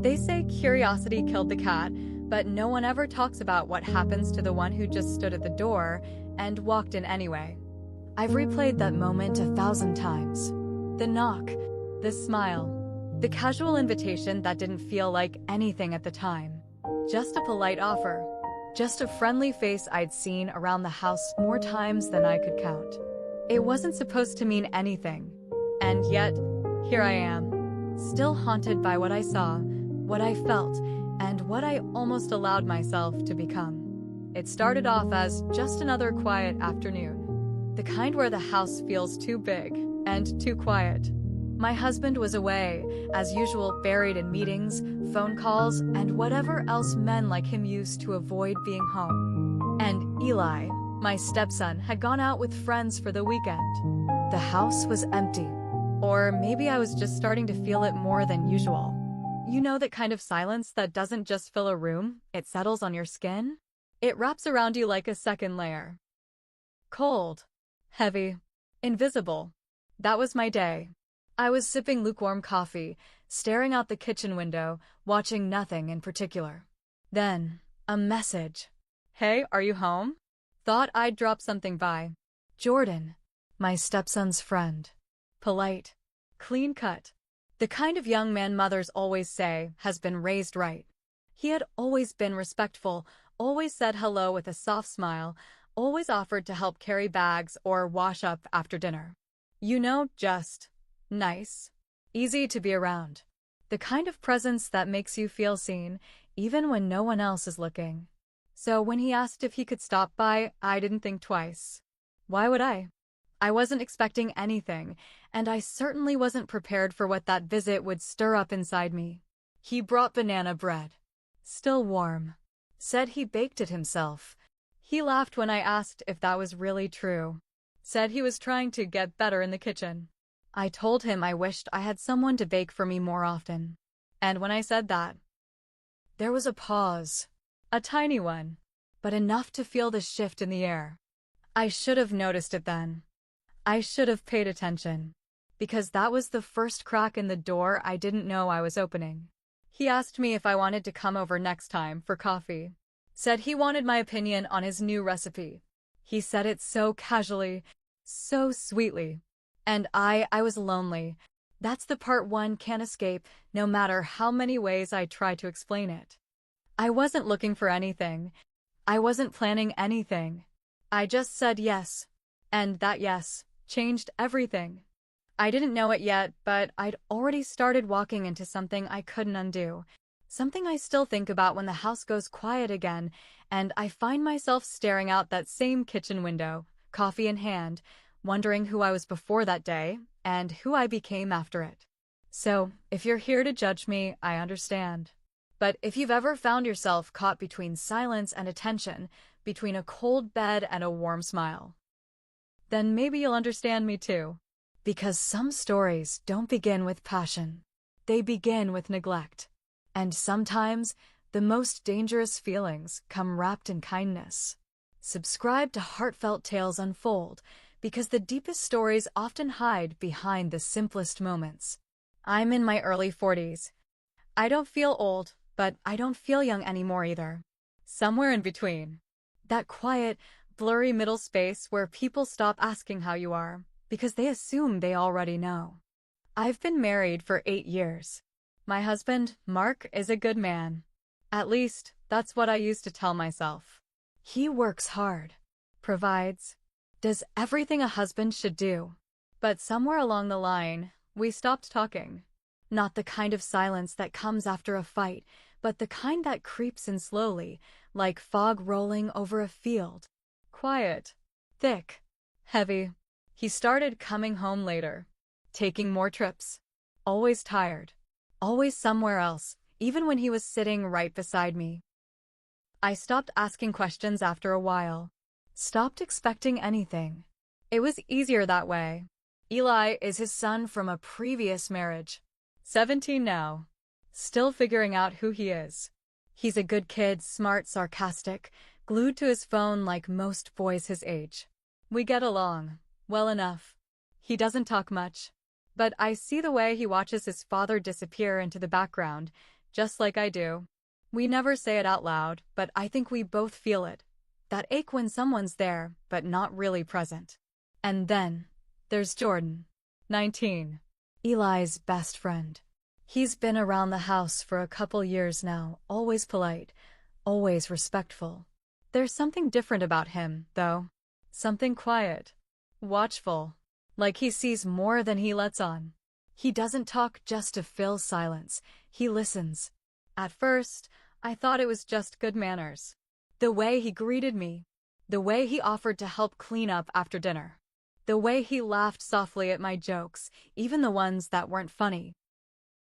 They say curiosity killed the cat, but no one ever talks about what happens to the one who just stood at the door and walked in anyway. I've replayed that moment 1,000 times. The knock, the smile, the casual invitation that didn't feel like anything at the time. Just a polite offer. Just a friendly face I'd seen around the house more times than I could count. It wasn't supposed to mean anything. And yet, here I am, still haunted by what I saw, what I felt, and what I almost allowed myself to become. It started off as just another quiet afternoon. The kind where the house feels too big and too quiet. My husband was away, as usual, buried in meetings, phone calls, and whatever else men like him used to avoid being home. And Eli, my stepson, had gone out with friends for the weekend. The house was empty. Or maybe I was just starting to feel it more than usual. You know that kind of silence that doesn't just fill a room, it settles on your skin? It wraps around you like a second layer. Cold. Heavy. Invisible. That was my day. I was sipping lukewarm coffee, staring out the kitchen window, watching nothing in particular. Then, a message. "Hey, are you home?" Thought I'd drop something by. Jordan, my stepson's friend. Polite. Clean-cut. The kind of young man mothers always say has been raised right. He had always been respectful, always said hello with a soft smile, always offered to help carry bags or wash up after dinner. You know, just nice. Easy to be around. The kind of presence that makes you feel seen, even when no one else is looking. So when he asked if he could stop by, I didn't think twice. Why would I? I wasn't expecting anything, and I certainly wasn't prepared for what that visit would stir up inside me. He brought banana bread. Still warm. Said he baked it himself. He laughed when I asked if that was really true. Said he was trying to get better in the kitchen. I told him I wished I had someone to bake for me more often. And when I said that, there was a pause. A tiny one, but enough to feel the shift in the air. I should have noticed it then. I should have paid attention. Because that was the first crack in the door I didn't know I was opening. He asked me if I wanted to come over next time for coffee. Said he wanted my opinion on his new recipe. He said it so casually, so sweetly. And I was lonely. That's the part one can't escape, no matter how many ways I try to explain it. I wasn't looking for anything. I wasn't planning anything. I just said yes. And that yes changed everything. I didn't know it yet, but I'd already started walking into something I couldn't undo. Something I still think about when the house goes quiet again, and I find myself staring out that same kitchen window, coffee in hand, wondering who I was before that day, and who I became after it. So, if you're here to judge me, I understand. But if you've ever found yourself caught between silence and attention, between a cold bed and a warm smile, then maybe you'll understand me too. Because some stories don't begin with passion. They begin with neglect. And sometimes, the most dangerous feelings come wrapped in kindness. Subscribe to Heartfelt Tales Unfold, because the deepest stories often hide behind the simplest moments. I'm in my early 40s. I don't feel old, but I don't feel young anymore either. Somewhere in between. That quiet, blurry middle space where people stop asking how you are, because they assume they already know. I've been married for 8 years. My husband, Mark, is a good man. At least, that's what I used to tell myself. He works hard, provides, does everything a husband should do. But somewhere along the line, we stopped talking. Not the kind of silence that comes after a fight, but the kind that creeps in slowly, like fog rolling over a field. Quiet, thick, heavy. He started coming home later, taking more trips. Always tired. Always somewhere else, even when he was sitting right beside me. I stopped asking questions after a while. Stopped expecting anything. It was easier that way. Eli is his son from a previous marriage. 17 now. Still figuring out who he is. He's a good kid, smart, sarcastic, glued to his phone like most boys his age. We get along well enough. He doesn't talk much. But I see the way he watches his father disappear into the background, just like I do. We never say it out loud, but I think we both feel it. That ache when someone's there, but not really present. And then, there's Jordan, 19. Eli's best friend. He's been around the house for a couple years now, always polite, always respectful. There's something different about him, though. Something quiet, watchful, like he sees more than he lets on. He doesn't talk just to fill silence, he listens. At first, I thought it was just good manners. The way he greeted me, the way he offered to help clean up after dinner, the way he laughed softly at my jokes, even the ones that weren't funny.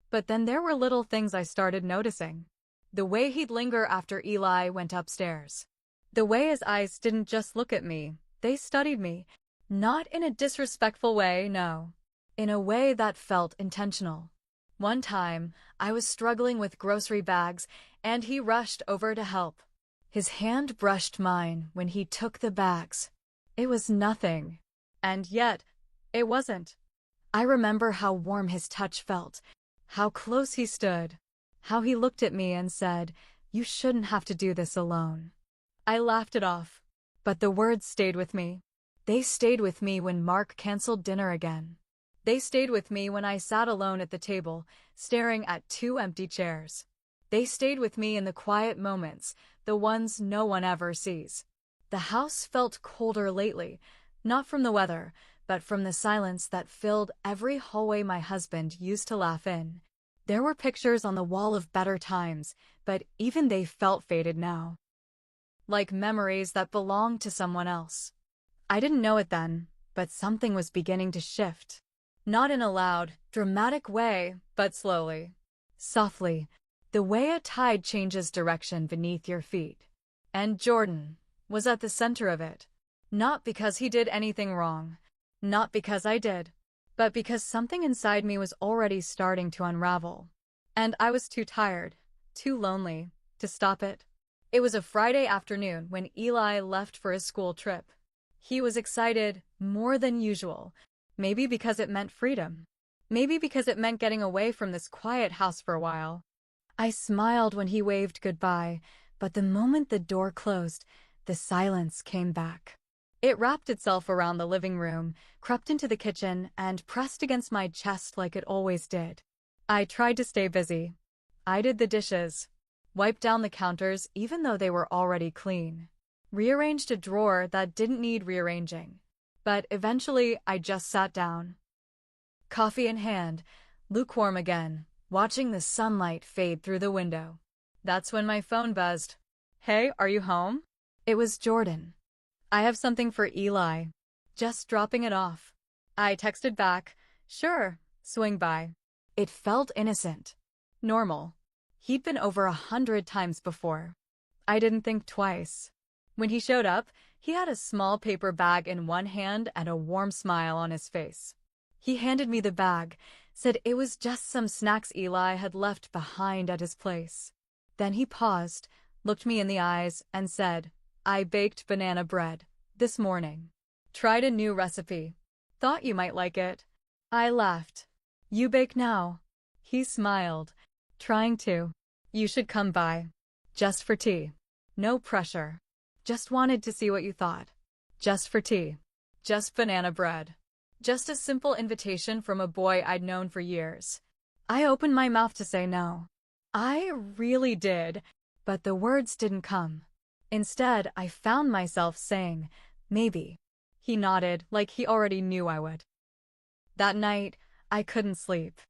But then there were little things I started noticing. The way he'd linger after Eli went upstairs. The way his eyes didn't just look at me, they studied me. Not in a disrespectful way, no. In a way that felt intentional. One time, I was struggling with grocery bags, and he rushed over to help. His hand brushed mine when he took the bags. It was nothing. And yet, it wasn't. I remember how warm his touch felt, how close he stood, how he looked at me and said, "You shouldn't have to do this alone." I laughed it off, but the words stayed with me. They stayed with me when Mark canceled dinner again. They stayed with me when I sat alone at the table, staring at 2 empty chairs. They stayed with me in the quiet moments, the ones no one ever sees. The house felt colder lately, not from the weather, but from the silence that filled every hallway my husband used to laugh in. There were pictures on the wall of better times, but even they felt faded now. Like memories that belonged to someone else. I didn't know it then, but something was beginning to shift. Not in a loud, dramatic way, but slowly. Softly, the way a tide changes direction beneath your feet. And Jordan was at the center of it. Not because he did anything wrong. Not because I did. But because something inside me was already starting to unravel. And I was too tired, too lonely, to stop it. It was a Friday afternoon when Eli left for his school trip. He was excited, more than usual. Maybe because it meant freedom. Maybe because it meant getting away from this quiet house for a while. I smiled when he waved goodbye, but the moment the door closed, the silence came back. It wrapped itself around the living room, crept into the kitchen, and pressed against my chest like it always did. I tried to stay busy. I did the dishes, wiped down the counters even though they were already clean, rearranged a drawer that didn't need rearranging. But eventually, I just sat down. Coffee in hand, lukewarm again, watching the sunlight fade through the window. That's when my phone buzzed. "Hey, are you home?" It was Jordan. "I have something for Eli. Just dropping it off." I texted back, "Sure, swing by." It felt innocent. Normal. He'd been over 100 times before. I didn't think twice. When he showed up, he had a small paper bag in one hand and a warm smile on his face. He handed me the bag, said it was just some snacks Eli had left behind at his place. Then he paused, looked me in the eyes, and said, "I baked banana bread this morning. Tried a new recipe. Thought you might like it." I laughed. "You bake now?" He smiled, trying to. "You should come by. Just for tea. No pressure. Just wanted to see what you thought. Just for tea. Just banana bread." Just a simple invitation from a boy I'd known for years. I opened my mouth to say no. I really did, but the words didn't come. Instead, I found myself saying, "Maybe." He nodded like he already knew I would. That night, I couldn't sleep.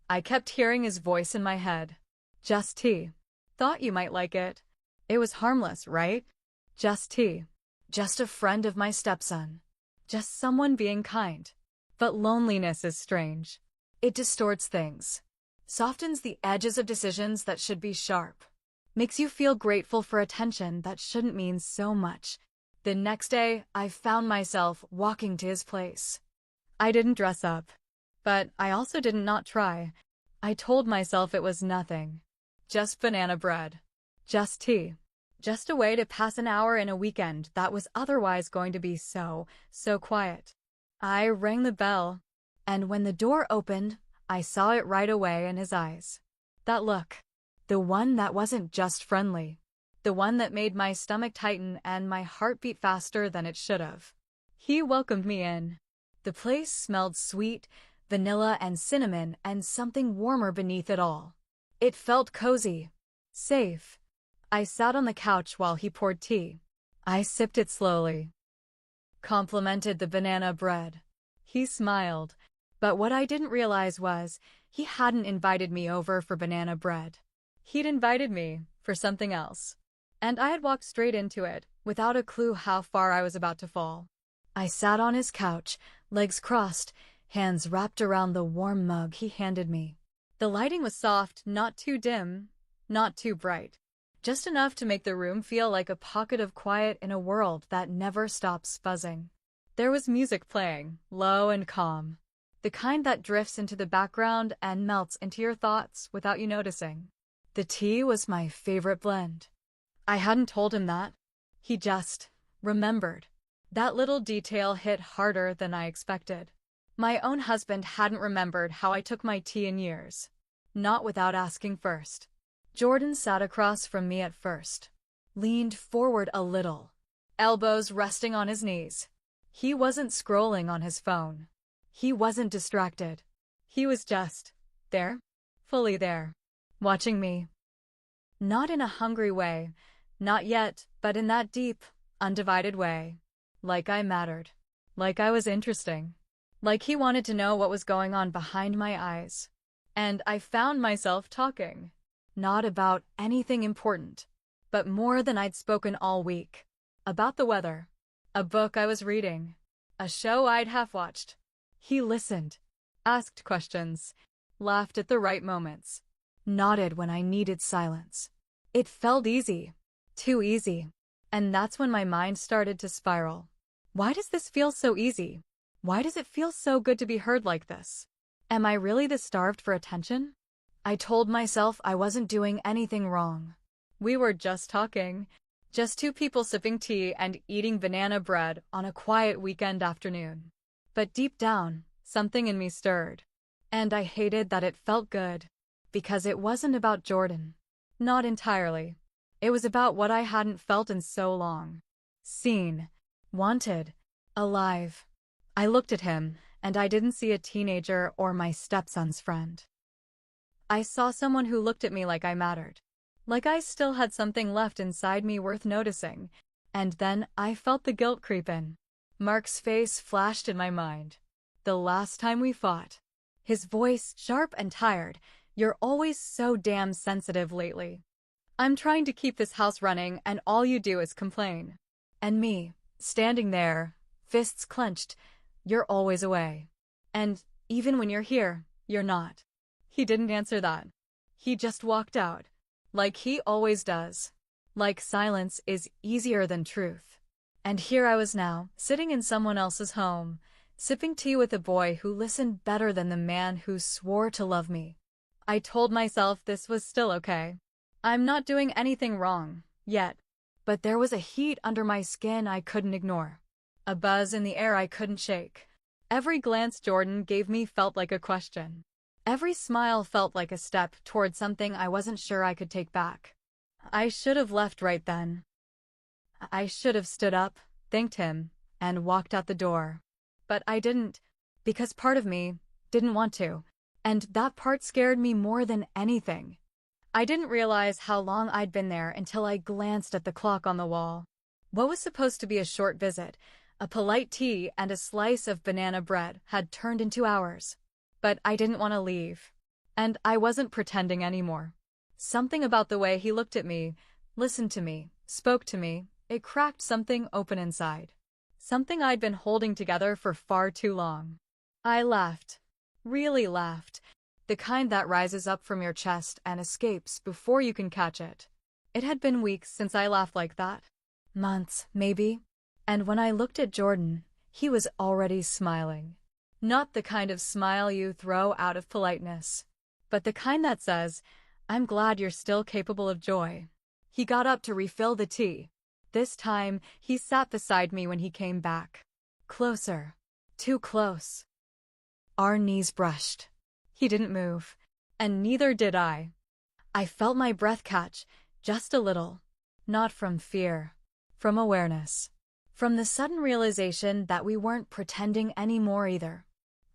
I kept hearing his voice in my head. "Just tea. Thought you might like it. It was harmless, right? Just tea. Just a friend of my stepson. Just someone being kind." But loneliness is strange. It distorts things. Softens the edges of decisions that should be sharp. Makes you feel grateful for attention that shouldn't mean so much. The next day, I found myself walking to his place. I didn't dress up. But I also didn't not try. I told myself it was nothing. Just banana bread. Just tea. Just a way to pass an hour in a weekend that was otherwise going to be so quiet. I rang the bell, and when the door opened, I saw it right away in his eyes. That look. The one that wasn't just friendly. The one that made my stomach tighten and my heart beat faster than it should have. He welcomed me in. The place smelled sweet, vanilla and cinnamon, and something warmer beneath it all. It felt cozy. Safe. I sat on the couch while he poured tea. I sipped it slowly. Complimented the banana bread. He smiled, but what I didn't realize was he hadn't invited me over for banana bread. He'd invited me for something else. And I had walked straight into it, without a clue how far I was about to fall. I sat on his couch, legs crossed, hands wrapped around the warm mug he handed me. The lighting was soft, not too dim, not too bright. Just enough to make the room feel like a pocket of quiet in a world that never stops buzzing. There was music playing, low and calm. The kind that drifts into the background and melts into your thoughts without you noticing. The tea was my favorite blend. I hadn't told him that. He just remembered. That little detail hit harder than I expected. My own husband hadn't remembered how I took my tea in years. Not without asking first. Jordan sat across from me at first. Leaned forward a little. Elbows resting on his knees. He wasn't scrolling on his phone. He wasn't distracted. He was just there. Fully there. Watching me. Not in a hungry way. Not yet, but in that deep, undivided way. Like I mattered. Like I was interesting. Like he wanted to know what was going on behind my eyes. And I found myself talking. Not about anything important, but more than I'd spoken all week. About the weather. A book I was reading. A show I'd half-watched. He listened. Asked questions. Laughed at the right moments. Nodded when I needed silence. It felt easy. Too easy. And that's when my mind started to spiral. Why does this feel so easy? Why does it feel so good to be heard like this? Am I really this starved for attention? I told myself I wasn't doing anything wrong. We were just talking. Just two people sipping tea and eating banana bread on a quiet weekend afternoon. But deep down, something in me stirred. And I hated that it felt good. Because it wasn't about Jordan. Not entirely. It was about what I hadn't felt in so long. Seen. Wanted. Alive. I looked at him, and I didn't see a teenager or my stepson's friend. I saw someone who looked at me like I mattered. Like I still had something left inside me worth noticing. And then I felt the guilt creep in. Mark's face flashed in my mind. The last time we fought. His voice sharp and tired. You're always so damn sensitive lately. I'm trying to keep this house running and all you do is complain. And me, standing there, fists clenched. You're always away. And even when you're here, you're not. He didn't answer that. He just walked out. Like he always does. Like silence is easier than truth. And here I was now, sitting in someone else's home, sipping tea with a boy who listened better than the man who swore to love me. I told myself this was still okay. I'm not doing anything wrong, yet. But there was a heat under my skin I couldn't ignore. A buzz in the air I couldn't shake. Every glance Jordan gave me felt like a question. Every smile felt like a step toward something I wasn't sure I could take back. I should have left right then. I should have stood up, thanked him, and walked out the door. But I didn't, because part of me didn't want to, and that part scared me more than anything. I didn't realize how long I'd been there until I glanced at the clock on the wall. What was supposed to be a short visit, a polite tea and a slice of banana bread, had turned into hours. But I didn't want to leave. And I wasn't pretending anymore. Something about the way he looked at me, listened to me, spoke to me, it cracked something open inside. Something I'd been holding together for far too long. I laughed. Really laughed. The kind that rises up from your chest and escapes before you can catch it. It had been weeks since I laughed like that. Months, maybe. And when I looked at Jordan, he was already smiling. Not the kind of smile you throw out of politeness, but the kind that says, I'm glad you're still capable of joy. He got up to refill the tea. This time, he sat beside me when he came back. Closer. Too close. Our knees brushed. He didn't move. And neither did I. I felt my breath catch, just a little. Not from fear. From awareness. From the sudden realization that we weren't pretending anymore either.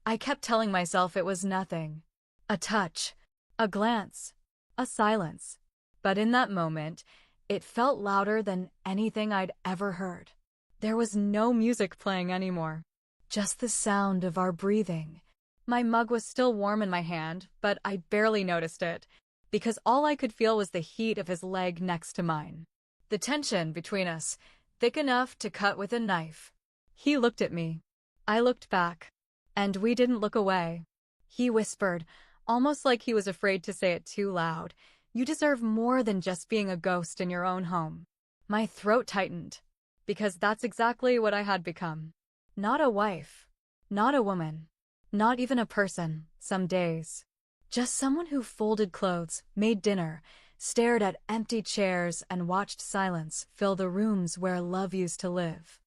I kept telling myself it was nothing. A touch. A glance. A silence. But in that moment, it felt louder than anything I'd ever heard. There was no music playing anymore. Just the sound of our breathing. My mug was still warm in my hand, but I barely noticed it, because all I could feel was the heat of his leg next to mine. The tension between us, thick enough to cut with a knife. He looked at me. I looked back. And we didn't look away. He whispered, almost like he was afraid to say it too loud, "You deserve more than just being a ghost in your own home." My throat tightened, because that's exactly what I had become. Not a wife. Not a woman. Not even a person, some days. Just someone who folded clothes, made dinner, stared at empty chairs, and watched silence fill the rooms where love used to live.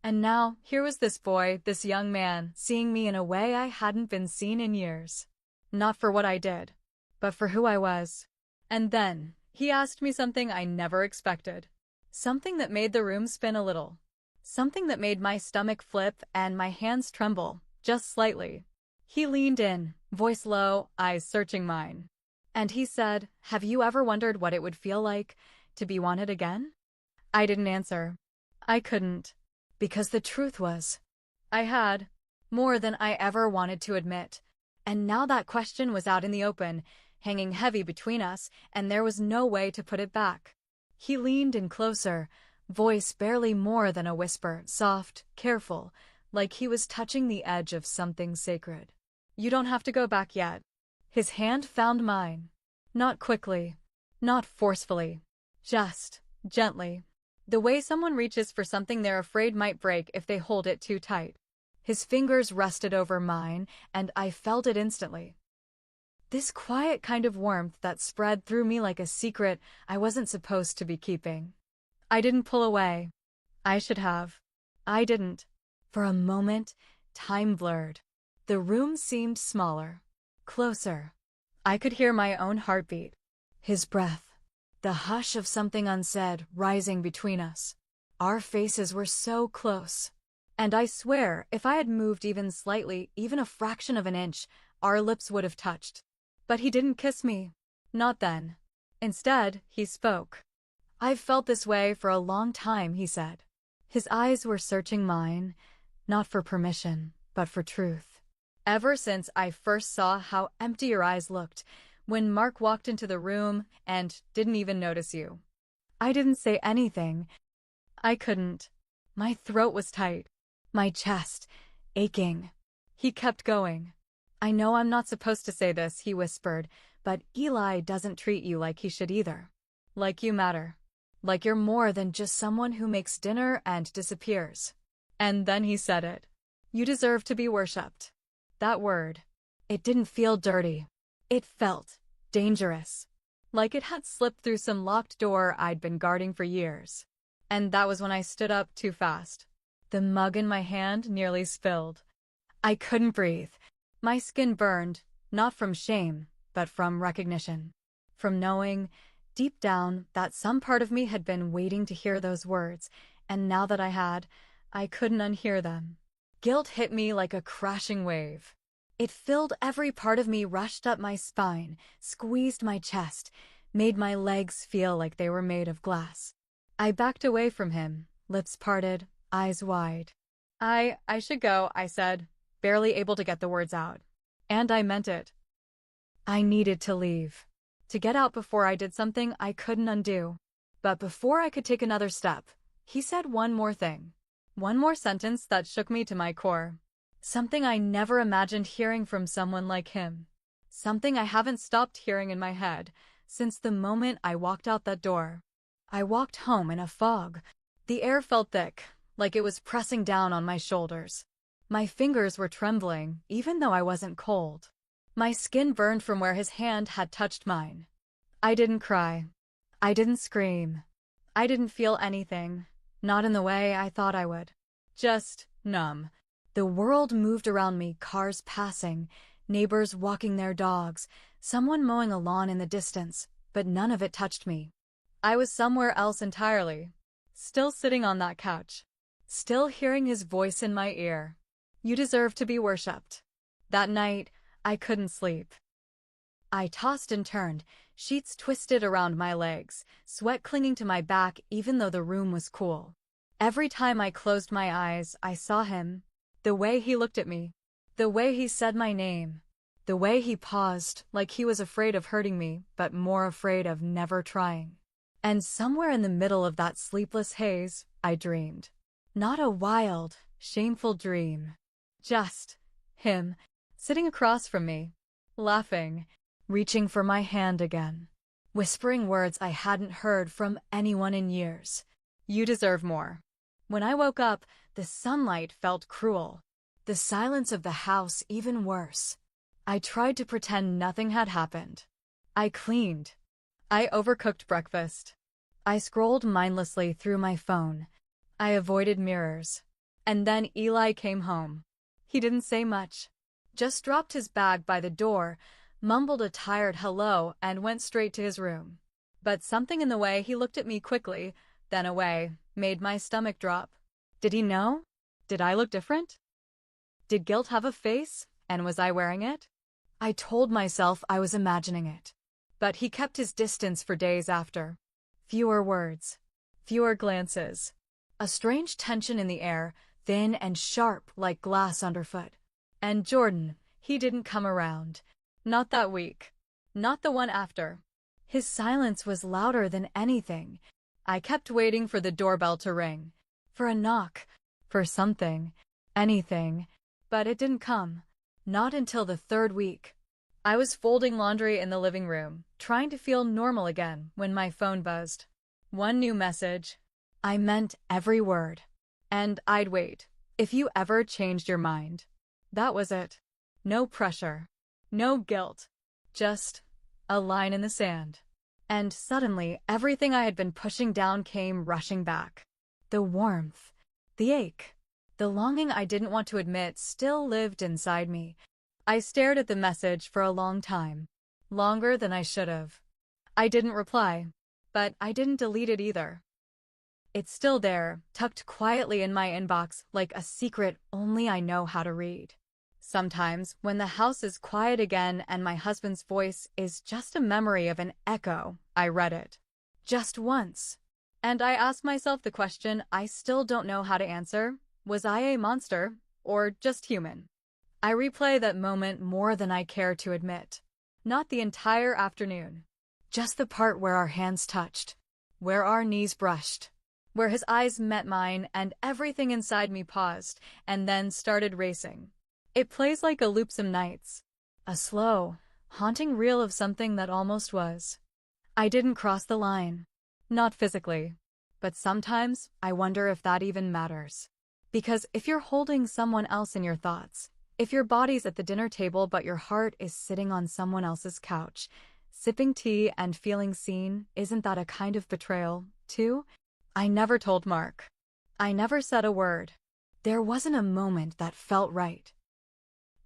And now, here was this boy, this young man, seeing me in a way I hadn't been seen in years. Not for what I did, but for who I was. And then, he asked me something I never expected. Something that made the room spin a little. Something that made my stomach flip and my hands tremble, just slightly. He leaned in, voice low, eyes searching mine. And he said, "Have you ever wondered what it would feel like to be wanted again?" I didn't answer. I couldn't. Because the truth was, I had. More than I ever wanted to admit. And now that question was out in the open, hanging heavy between us, and there was no way to put it back. He leaned in closer, voice barely more than a whisper, soft, careful, like he was touching the edge of something sacred. "You don't have to go back yet." His hand found mine. Not quickly. Not forcefully. Just gently. The way someone reaches for something they're afraid might break if they hold it too tight. His fingers rested over mine, and I felt it instantly. This quiet kind of warmth that spread through me like a secret I wasn't supposed to be keeping. I didn't pull away. I should have. I didn't. For a moment, time blurred. The room seemed smaller. Closer. I could hear my own heartbeat. His breath. The hush of something unsaid rising between us. Our faces were so close. And I swear, if I had moved even slightly, even a fraction of an inch, our lips would have touched. But he didn't kiss me. Not then. Instead, he spoke. "I've felt this way for a long time," he said. His eyes were searching mine, not for permission, but for truth. "Ever since I first saw how empty your eyes looked, when Mark walked into the room and didn't even notice you." I didn't say anything. I couldn't. My throat was tight. My chest aching. He kept going. "I know I'm not supposed to say this," he whispered, "but Eli doesn't treat you like he should either. Like you matter. Like you're more than just someone who makes dinner and disappears." And then he said it. "You deserve to be worshipped." That word. It didn't feel dirty. It felt dangerous. Like it had slipped through some locked door I'd been guarding for years. And that was when I stood up too fast. The mug in my hand nearly spilled. I couldn't breathe. My skin burned, not from shame, but from recognition. From knowing, deep down, that some part of me had been waiting to hear those words, and now that I had, I couldn't unhear them. Guilt hit me like a crashing wave. It filled every part of me, rushed up my spine, squeezed my chest, made my legs feel like they were made of glass. I backed away from him, lips parted, eyes wide. I should go," I said, barely able to get the words out. And I meant it. I needed to leave. To get out before I did something I couldn't undo. But before I could take another step, he said one more thing. One more sentence that shook me to my core. Something I never imagined hearing from someone like him. Something I haven't stopped hearing in my head since the moment I walked out that door. I walked home in a fog. The air felt thick, like it was pressing down on my shoulders. My fingers were trembling, even though I wasn't cold. My skin burned from where his hand had touched mine. I didn't cry. I didn't scream. I didn't feel anything, not in the way I thought I would. Just numb. The world moved around me, cars passing, neighbors walking their dogs, Someone mowing a lawn in the distance, but none of it touched me. I was somewhere else entirely. Still sitting on that couch. Still hearing his voice in my ear. You deserve to be worshipped. That night, I couldn't sleep. I tossed and turned, sheets twisted around my legs, sweat clinging to my back even though the room was cool. Every time I closed my eyes, I saw him. The way he looked at me. The way he said my name. The way he paused, like he was afraid of hurting me, but more afraid of never trying. And somewhere in the middle of that sleepless haze, I dreamed. Not a wild, shameful dream. Just him, sitting across from me, laughing, reaching for my hand again, whispering words I hadn't heard from anyone in years. You deserve more. When I woke up, the sunlight felt cruel. The silence of the house even worse. I tried to pretend nothing had happened. I cleaned. I overcooked breakfast. I scrolled mindlessly through my phone. I avoided mirrors. And then Eli came home. He didn't say much. Just dropped his bag by the door, mumbled a tired hello, and went straight to his room. But something in the way he looked at me quickly, then away, made my stomach drop. Did he know? Did I look different? Did guilt have a face, and was I wearing it? I told myself I was imagining it. But he kept his distance for days after. Fewer words. Fewer glances. A strange tension in the air, thin and sharp like glass underfoot. And Jordan, he didn't come around. Not that week. Not the one after. His silence was louder than anything. I kept waiting for the doorbell to ring. For a knock. For something. Anything. But it didn't come. Not until the third week. I was folding laundry in the living room, trying to feel normal again, when my phone buzzed. One new message. I meant every word. And I'd wait. If you ever changed your mind. That was it. No pressure. No guilt. Just a line in the sand. And suddenly, everything I had been pushing down came rushing back. The warmth. The ache. The longing I didn't want to admit still lived inside me. I stared at the message for a long time. Longer than I should have. I didn't reply. But I didn't delete it either. It's still there, tucked quietly in my inbox like a secret only I know how to read. Sometimes, when the house is quiet again and my husband's voice is just a memory of an echo, I read it. Just once. And I ask myself the question I still don't know how to answer. Was I a monster, or just human? I replay that moment more than I care to admit. Not the entire afternoon. Just the part where our hands touched. Where our knees brushed. Where his eyes met mine and everything inside me paused, and then started racing. It plays like a loop some nights. A slow, haunting reel of something that almost was. I didn't cross the line. Not physically. But sometimes, I wonder if that even matters. Because if you're holding someone else in your thoughts, if your body's at the dinner table but your heart is sitting on someone else's couch, sipping tea and feeling seen, isn't that a kind of betrayal, too? I never told Mark. I never said a word. There wasn't a moment that felt right.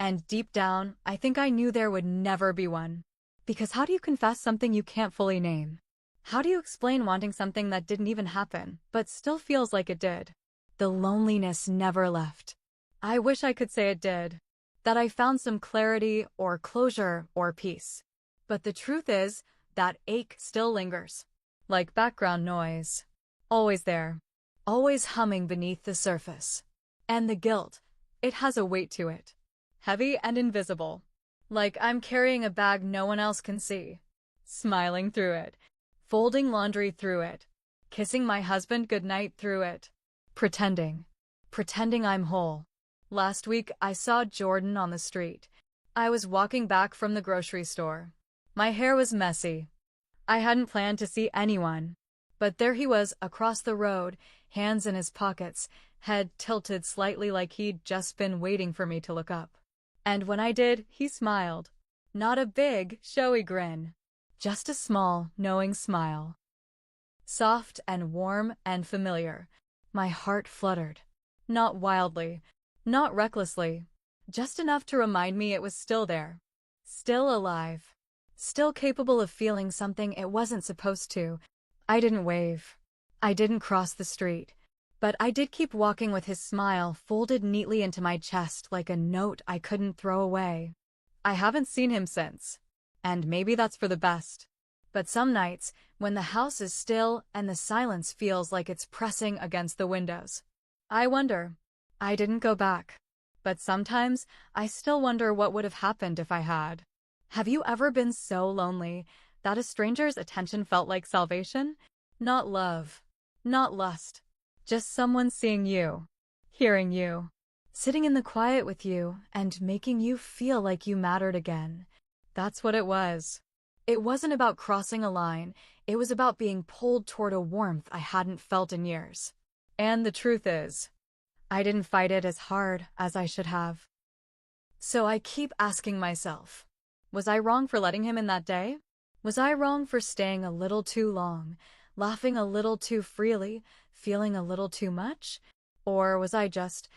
And deep down, I think I knew there would never be one. Because how do you confess something you can't fully name? How do you explain wanting something that didn't even happen, but still feels like it did? The loneliness never left. I wish I could say it did. That I found some clarity or closure or peace. But the truth is, that ache still lingers. Like background noise. Always there. Always humming beneath the surface. And the guilt, it has a weight to it. Heavy and invisible. Like I'm carrying a bag no one else can see. Smiling through it. Folding laundry through it. Kissing my husband goodnight through it. Pretending. Pretending I'm whole. Last week, I saw Jordan on the street. I was walking back from the grocery store. My hair was messy. I hadn't planned to see anyone. But there he was across the road, hands in his pockets, head tilted slightly like he'd just been waiting for me to look up. And when I did, he smiled. Not a big, showy grin. Just a small, knowing smile. Soft and warm and familiar. My heart fluttered. Not wildly. Not recklessly. Just enough to remind me it was still there. Still alive. still capable of feeling something it wasn't supposed to. I didn't wave. I didn't cross the street. But I did keep walking with his smile folded neatly into my chest like a note I couldn't throw away. I haven't seen him since. And maybe that's for the best. But some nights, when the house is still and the silence feels like it's pressing against the windows, I wonder. I didn't go back. But sometimes, I still wonder what would have happened if I had. Have you ever been so lonely that a stranger's attention felt like salvation? Not love. Not lust. Just someone seeing you, hearing you, sitting in the quiet with you, and making you feel like you mattered again. That's what it was. It wasn't about crossing a line, it was about being pulled toward a warmth I hadn't felt in years. And the truth is, I didn't fight it as hard as I should have. So I keep asking myself, was I wrong for letting him in that day? Was I wrong for staying a little too long, laughing a little too freely, feeling a little too much? Or was I just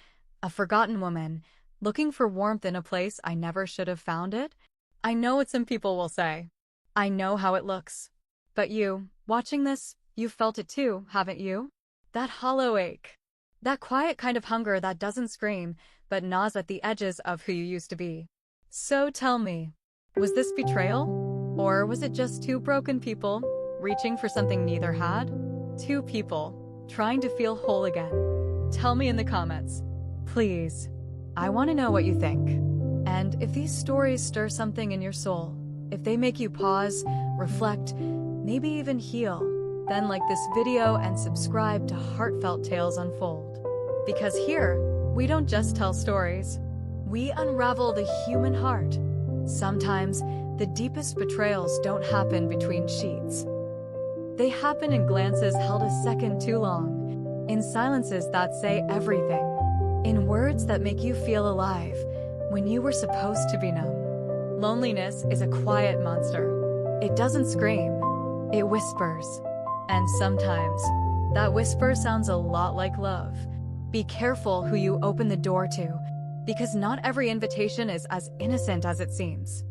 a forgotten woman, looking for warmth in a place I never should have found it? I know what some people will say. I know how it looks. But you, watching this, you've felt it too, haven't you? That hollow ache. That quiet kind of hunger that doesn't scream, but gnaws at the edges of who you used to be. So tell me, was this betrayal? Or was it just two broken people, reaching for something neither had? Two people, trying to feel whole again. Tell me in the comments. Please. I want to know what you think. And if these stories stir something in your soul, if they make you pause, reflect, maybe even heal, then like this video and subscribe to Heartfelt Tales Unfold. Because here, we don't just tell stories. We unravel the human heart. Sometimes, the deepest betrayals don't happen between sheets. They happen in glances held a second too long, in silences that say everything, in words that make you feel alive when you were supposed to be numb. Loneliness is a quiet monster. It doesn't scream, it whispers. And sometimes, that whisper sounds a lot like love. Be careful who you open the door to, because not every invitation is as innocent as it seems.